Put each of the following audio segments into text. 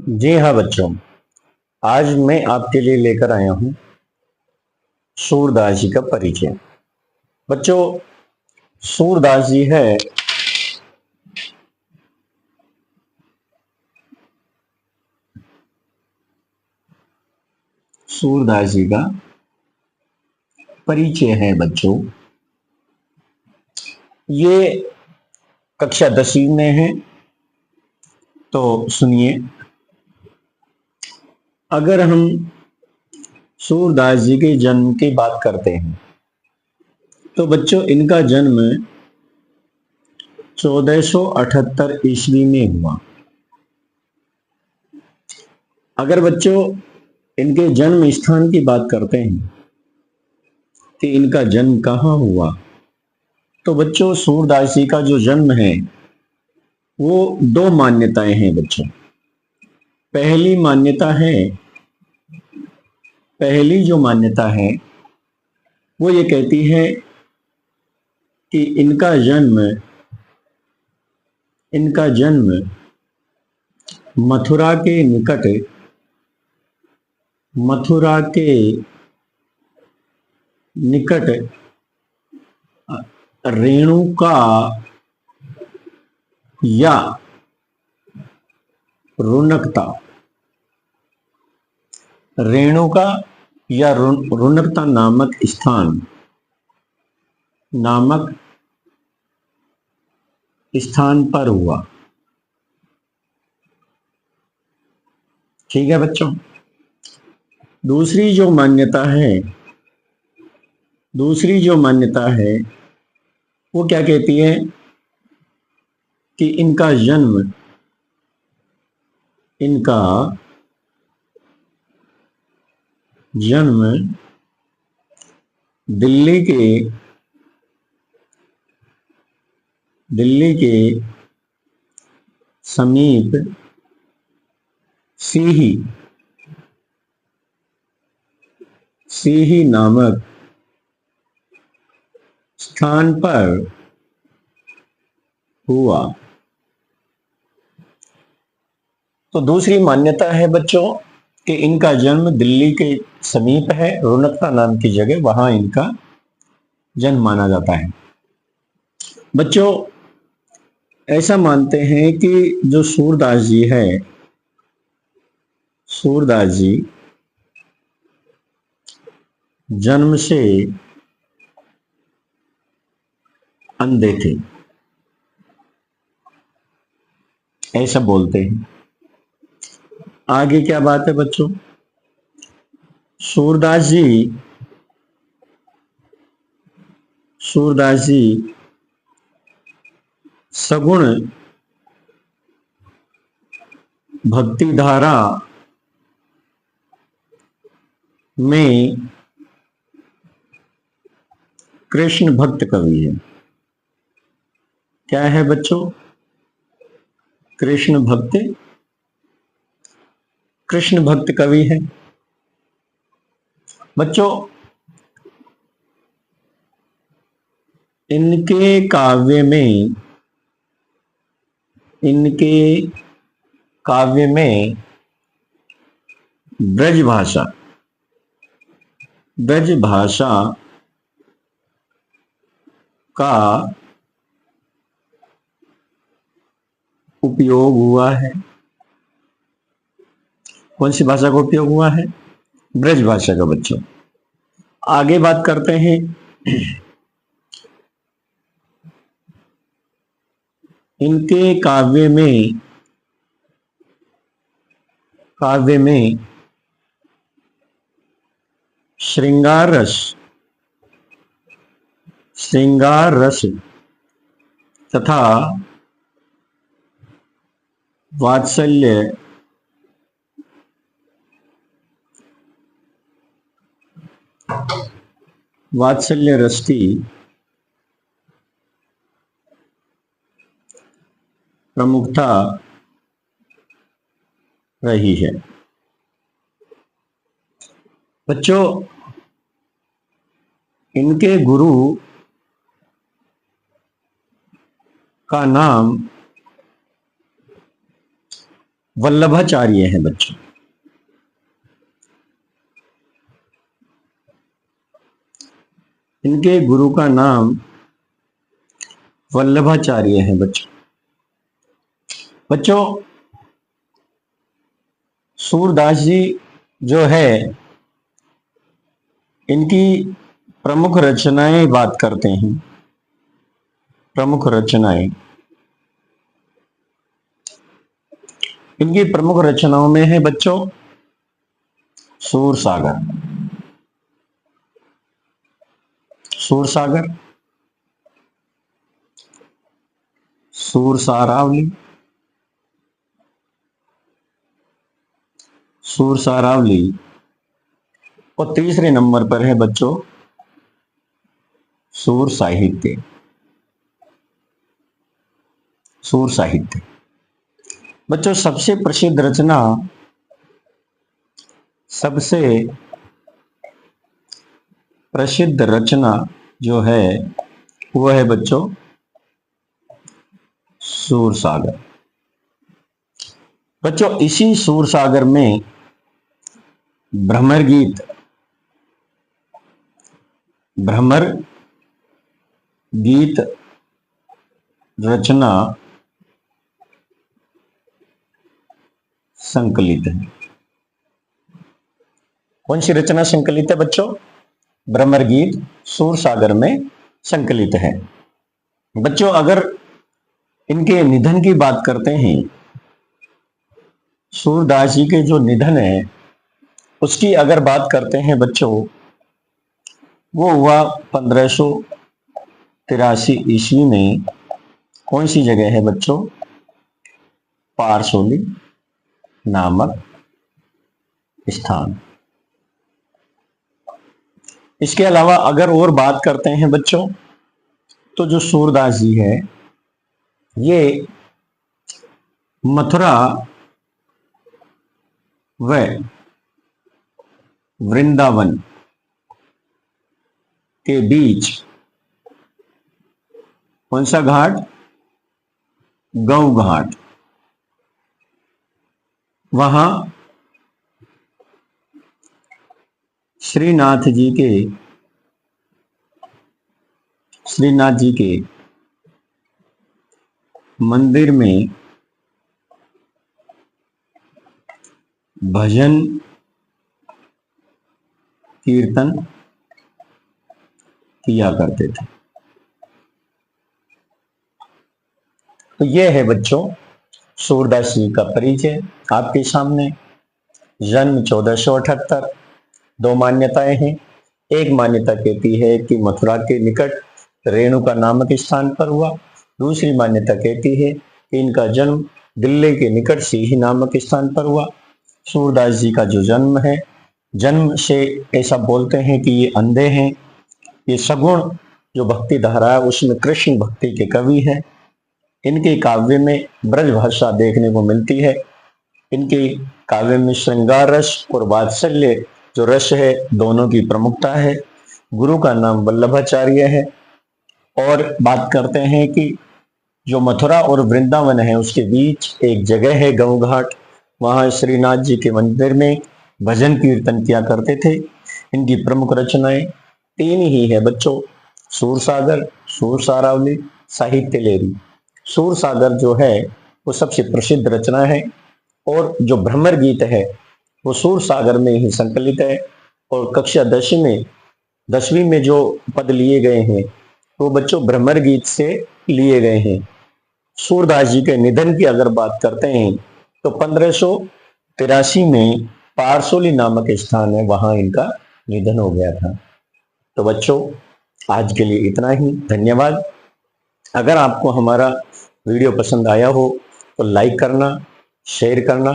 जी हाँ बच्चों, आज मैं आपके लिए लेकर आया हूँ सूरदास जी का परिचय। बच्चों, सूरदास जी है सूरदास जी का परिचय है बच्चों। ये कक्षा 10वीं में है, तो सुनिए। अगर हम सूरदास जी के जन्म की बात करते हैं तो बच्चों इनका जन्म 1478 ईस्वी में हुआ। अगर बच्चों इनके जन्म स्थान की बात करते हैं कि इनका जन्म कहाँ हुआ, तो बच्चों सूरदास जी का जो जन्म है वो दो मान्यताएं हैं बच्चों। पहली मान्यता है, पहली जो मान्यता है वो ये कहती है कि इनका जन्म मथुरा के निकट, मथुरा के निकट रेणुका या रुनकता, रेणुका या रुनकता नामक स्थान पर हुआ। ठीक है बच्चों। दूसरी जो मान्यता है वो क्या कहती है कि इनका जन्म दिल्ली के समीप सीही नामक स्थान पर हुआ। तो दूसरी मान्यता है बच्चों कि इनका जन्म दिल्ली के समीप है, रौनकता नाम की जगह, वहां इनका जन्म माना जाता है। बच्चों ऐसा मानते हैं कि जो सूरदास जी जन्म से अंधे थे, ऐसा बोलते हैं। आगे क्या बात है बच्चों, सूरदास जी सगुण भक्ति धारा में कृष्ण भक्त कवि है। क्या है बच्चों? कृष्ण भक्त कवि है। बच्चों इनके काव्य में ब्रज भाषा का उपयोग हुआ है। कौन सी भाषा का उपयोग हुआ है? ब्रज भाषा का। बच्चों आगे बात करते हैं। इनके काव्य में श्रृंगार रस तथा वात्सल्य रस की प्रमुखता रही है। बच्चों इनके गुरु का नाम वल्लभाचार्य हैं बच्चों। इनके गुरु का नाम वल्लभाचार्य है बच्चों। बच्चों सूरदास जी जो है इनकी प्रमुख रचनाएं बात करते हैं। प्रमुख रचनाएं, इनकी प्रमुख रचनाओं में है बच्चों सूरसागर, सूरसागर, सूरसारावली, सूरसारावली और तीसरे नंबर पर है बच्चों सूर साहित्य, सूर साहित्य। बच्चों सबसे प्रसिद्ध रचना, सबसे प्रसिद्ध रचना जो है वो है बच्चों सूरसागर। बच्चों इसी सूरसागर में भ्रमर गीत, भ्रमर गीत रचना संकलित है। कौन सी रचना संकलित है बच्चों? भ्रमर गीत सूरसागर में संकलित है। बच्चों अगर इनके निधन की बात करते हैं, सूरदास जी के जो निधन है उसकी अगर बात करते हैं बच्चों, वो हुआ 1583 ईस्वी में। कौन सी जगह है बच्चों? पारसोली नामक स्थान। इसके अलावा अगर और बात करते हैं बच्चों, तो जो सूरदास जी है ये मथुरा व वृंदावन के बीच कौन सा घाट? गौ घाट, वहां श्रीनाथ जी के मंदिर में भजन कीर्तन किया करते थे। तो यह है बच्चों सूरदास जी का परिचय आपके सामने। जन्म 1478। दो मान्यताएं हैं। एक मान्यता कहती है कि मथुरा के निकट रेणुका नामक स्थान पर हुआ। दूसरी मान्यता कहती है कि इनका जन्म दिल्ली के निकट सीही नामक स्थान पर हुआ। सूरदास जी का जो जन्म है, जन्म से ऐसा बोलते हैं कि ये अंधे हैं। ये सगुण जो भक्ति धारा है उसमें कृष्ण भक्ति के कवि हैं। इनके काव्य में ब्रज भाषा देखने को मिलती है। इनके काव्य में श्रृंगार रस और वात्सल्य जो रस है दोनों की प्रमुखता है। गुरु का नाम वल्लभाचार्य है। और बात करते हैं कि जो मथुरा और वृंदावन है उसके बीच एक जगह है गौ घाट, वहां श्रीनाथ जी के मंदिर में भजन कीर्तन किया करते थे। इनकी प्रमुख रचनाएं 3 ही है बच्चों, सूरसागर, सूरसारावली, साहित्य लेरी। सूरसागर जो है वो सबसे प्रसिद्ध रचना है और जो भ्रमर गीत है वो सूरसागर में ही संकलित है। और कक्षा 10वीं में जो पद लिए गए हैं वो बच्चों भ्रमर गीत से लिए गए हैं। सूरदास जी के निधन की अगर बात करते हैं तो 1583 में पारसोली नामक स्थान है, वहां इनका निधन हो गया था। तो बच्चों आज के लिए इतना ही। धन्यवाद। अगर आपको हमारा वीडियो पसंद आया हो तो लाइक करना, शेयर करना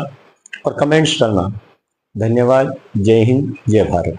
और कमेंट्स करना। धन्यवाद। जय हिंद, जय भारत।